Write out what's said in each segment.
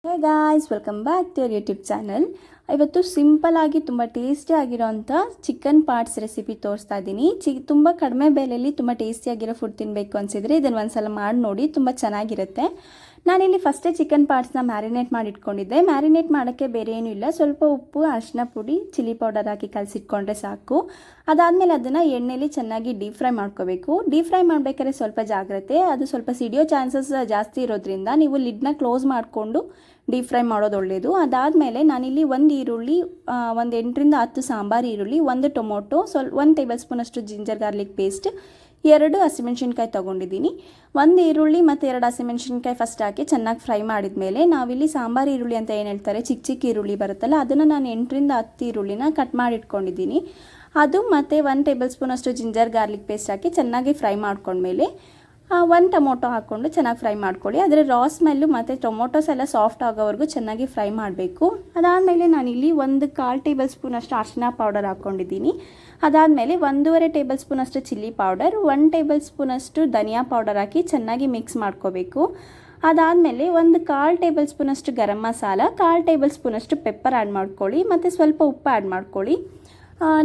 Hey guys, welcome back to your YouTube channel. ಇವತ್ತು simple ಆಗಿ ತುಂಬ ಟೇಸ್ಟಿ ಆಗಿರೋಂಥ ಚಿಕನ್ ಪಾರ್ಟ್ಸ್ ರೆಸಿಪಿ ತೋರಿಸ್ತಾ ಇದ್ದೀನಿ. ತುಂಬ ಕಡಿಮೆ ಬೆಲೆಯಲ್ಲಿ ತುಂಬ ಟೇಸ್ಟಿಯಾಗಿರೋ ಫುಡ್ ತಿನ್ನಬೇಕು ಅನಿಸಿದರೆ ಇದನ್ನು ಒಂದ್ಸಲ ಮಾಡಿ ನೋಡಿ, ತುಂಬ ಚೆನ್ನಾಗಿರುತ್ತೆ. ನಾನಿಲ್ಲಿ ಫಸ್ಟೇ ಚಿಕನ್ ಪಾರ್ಟ್ಸ್ನ ಮ್ಯಾರಿನೇಟ್ ಮಾಡಿ ಇಟ್ಕೊಂಡಿದ್ದೆ. ಮ್ಯಾರಿನೇಟ್ ಮಾಡೋಕ್ಕೆ ಬೇರೆ ಏನೂ ಇಲ್ಲ, ಸ್ವಲ್ಪ ಉಪ್ಪು, ಅರಿಶಿನ ಪುಡಿ, ಚಿಲ್ಲಿ ಪೌಡರ್ ಹಾಕಿ ಕಲಸಿಟ್ಕೊಂಡ್ರೆ ಸಾಕು. ಅದಾದಮೇಲೆ ಅದನ್ನು ಎಣ್ಣೆಯಲ್ಲಿ ಚೆನ್ನಾಗಿ ಡೀಪ್ ಫ್ರೈ ಮಾಡ್ಕೋಬೇಕು. ಡೀಪ್ ಫ್ರೈ ಮಾಡಬೇಕಾದ್ರೆ ಸ್ವಲ್ಪ ಜಾಗ್ರತೆ, ಅದು ಸ್ವಲ್ಪ ಸಿಡಿಯೋ ಚಾನ್ಸಸ್ ಜಾಸ್ತಿ ಇರೋದ್ರಿಂದ ನೀವು ಲಿಡ್ನ ಕ್ಲೋಸ್ ಮಾಡಿಕೊಂಡು ಡೀಪ್ ಫ್ರೈ ಮಾಡೋದು ಒಳ್ಳೆಯದು. ಅದಾದಮೇಲೆ ನಾನಿಲ್ಲಿ ಒಂದು ಈರುಳ್ಳಿ, ಒಂದು 8ರಿಂದ 10 ಸಾಂಬಾರು ಈರುಳ್ಳಿ, 1 ಟೊಮೊಟೊ, 1 ಟೇಬಲ್ ಸ್ಪೂನಷ್ಟು ಜಿಂಜರ್ ಗಾರ್ಲಿಕ್ ಪೇಸ್ಟ್, 2 ಹಸಿಮೆಣ್ಸಿನ್ಕಾಯಿ ತೊಗೊಂಡಿದ್ದೀನಿ. 1 ಈರುಳ್ಳಿ ಮತ್ತು 2 ಹಸಿಮೆಣ್ಸಿನ್ಕಾಯಿ ಫಸ್ಟ್ ಹಾಕಿ ಚೆನ್ನಾಗಿ ಫ್ರೈ ಮಾಡಿದ ಮೇಲೆ ನಾವಿಲ್ಲಿ ಸಾಂಬಾರು ಈರುಳ್ಳಿ ಅಂತ ಏನು ಹೇಳ್ತಾರೆ, ಚಿಕ್ಕ ಚಿಕ್ಕ ಈರುಳ್ಳಿ ಬರುತ್ತಲ್ಲ, ಅದನ್ನು ನಾನು 8ರಿಂದ 10 ಈರುಳ್ಳಿನ ಕಟ್ ಮಾಡಿ ಇಟ್ಕೊಂಡಿದ್ದೀನಿ. ಅದು ಮತ್ತು 1 ಟೇಬಲ್ ಸ್ಪೂನಷ್ಟು ಜಿಂಜರ್ ಗಾರ್ಲಿಕ್ ಪೇಸ್ಟ್ ಹಾಕಿ ಚೆನ್ನಾಗಿ ಫ್ರೈ ಮಾಡ್ಕೊಂಡ್ಮೇಲೆ 1 ಟೊಮೊಟೊ ಹಾಕ್ಕೊಂಡು ಚೆನ್ನಾಗಿ ಫ್ರೈ ಮಾಡ್ಕೊಳ್ಳಿ. ಅದರ ರಾ ಸ್ಮೆಲ್ಲು ಮತ್ತು ಟೊಮೊಟೊಸ್ ಎಲ್ಲ ಸಾಫ್ಟ್ ಆಗೋವರೆಗೂ ಚೆನ್ನಾಗಿ ಫ್ರೈ ಮಾಡಬೇಕು. ಅದಾದಮೇಲೆ ನಾನಿಲ್ಲಿ 1/4 ಟೇಬಲ್ ಸ್ಪೂನಷ್ಟು ಅರಿಶಿನ ಪೌಡರ್ ಹಾಕ್ಕೊಂಡಿದ್ದೀನಿ. ಅದಾದಮೇಲೆ 1.5 ಟೇಬಲ್ ಸ್ಪೂನಷ್ಟು ಚಿಲ್ಲಿ ಪೌಡರ್, 1 ಟೇಬಲ್ ಸ್ಪೂನಷ್ಟು ಧನಿಯಾ ಪೌಡರ್ ಹಾಕಿ ಚೆನ್ನಾಗಿ ಮಿಕ್ಸ್ ಮಾಡ್ಕೋಬೇಕು. ಅದಾದಮೇಲೆ 1/4 ಟೇಬಲ್ ಸ್ಪೂನಷ್ಟು ಗರಂ ಮಸಾಲ, 1/4 ಟೇಬಲ್ ಸ್ಪೂನಷ್ಟು ಪೆಪ್ಪರ್ ಆ್ಯಡ್ ಮಾಡ್ಕೊಳ್ಳಿ ಮತ್ತು ಸ್ವಲ್ಪ ಉಪ್ಪು ಆ್ಯಡ್ ಮಾಡ್ಕೊಳ್ಳಿ.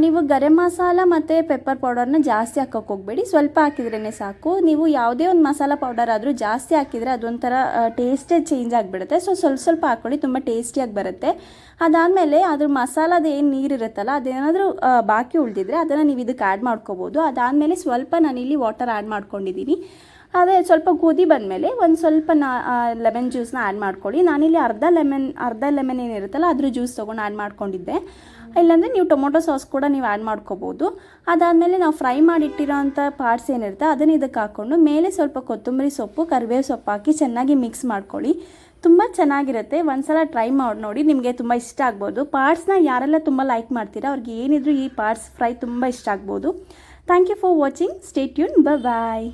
ನೀವು ಗರಂ ಮಸಾಲ ಮತ್ತು ಪೆಪ್ಪರ್ ಪೌಡರ್ನ ಜಾಸ್ತಿ ಹಾಕೋಕ್ಕೆ ಹೋಗಬೇಡಿ, ಸ್ವಲ್ಪ ಹಾಕಿದ್ರೇ ಸಾಕು. ನೀವು ಯಾವುದೇ ಒಂದು ಮಸಾಲ ಪೌಡರ್ ಆದರೂ ಜಾಸ್ತಿ ಹಾಕಿದರೆ ಅದೊಂಥರ ಟೇಸ್ಟೇ ಚೇಂಜ್ ಆಗಿಬಿಡುತ್ತೆ. ಸ್ವಲ್ಪ ಸ್ವಲ್ಪ ಹಾಕ್ಕೊಳ್ಳಿ, ತುಂಬ ಟೇಸ್ಟಿಯಾಗಿ ಬರುತ್ತೆ. ಅದಾದಮೇಲೆ ಅದ್ರ ಮಸಾಲದ ಏನು ನೀರಿರುತ್ತಲ್ಲ, ಅದೇನಾದರೂ ಬಾಕಿ ಉಳಿದಿದ್ರೆ ಅದನ್ನು ನೀವು ಇದಕ್ಕೆ ಆ್ಯಡ್ ಮಾಡ್ಕೋಬೋದು. ಅದಾದಮೇಲೆ ಸ್ವಲ್ಪ ನಾನಿಲ್ಲಿ ವಾಟರ್ ಆ್ಯಡ್ ಮಾಡ್ಕೊಂಡಿದ್ದೀನಿ. ಅದೇ ಸ್ವಲ್ಪ ಕುದಿ ಬಂದಮೇಲೆ ಒಂದು ಸ್ವಲ್ಪ ಲೆಮನ್ ಜ್ಯೂಸನ್ನ ಆ್ಯಡ್ ಮಾಡ್ಕೊಳ್ಳಿ. ನಾನಿಲ್ಲಿ ಅರ್ಧ ಲೆಮನ್ ಏನಿರುತ್ತಲ್ಲ ಅದ್ರ ಜ್ಯೂಸ್ ತೊಗೊಂಡು ಆ್ಯಡ್ ಮಾಡ್ಕೊಂಡಿದ್ದೆ. ಇಲ್ಲಾಂದರೆ ನೀವು ಟೊಮೊಟೊ ಸಾಸ್ ಕೂಡ ನೀವು ಆ್ಯಡ್ ಮಾಡ್ಕೋಬೋದು. ಅದಾದಮೇಲೆ ನಾವು ಫ್ರೈ ಮಾಡಿಟ್ಟಿರೋ ಅಂಥ ಪಾರ್ಟ್ಸ್ ಏನಿರುತ್ತೆ ಅದನ್ನು ಇದಕ್ಕೆ ಹಾಕ್ಕೊಂಡು ಮೇಲೆ ಸ್ವಲ್ಪ ಕೊತ್ತಂಬರಿ ಸೊಪ್ಪು, ಕರಿಬೇವು ಸೊಪ್ಪು ಹಾಕಿ ಚೆನ್ನಾಗಿ ಮಿಕ್ಸ್ ಮಾಡ್ಕೊಳ್ಳಿ. ತುಂಬ ಚೆನ್ನಾಗಿರುತ್ತೆ. ಒಂದ್ಸಲ ಟ್ರೈ ಮಾಡಿ ನೋಡಿ, ನಿಮಗೆ ತುಂಬ ಇಷ್ಟ ಆಗ್ಬೋದು. ಪಾರ್ಟ್ಸ್ನ ಯಾರೆಲ್ಲ ತುಂಬ ಲೈಕ್ ಮಾಡ್ತೀರಾ ಅವ್ರಿಗೆ ಏನಿದ್ರು ಈ ಪಾರ್ಟ್ಸ್ ಫ್ರೈ ತುಂಬ ಇಷ್ಟ ಆಗ್ಬೋದು. Thank you for watching. Stay tune. Bye.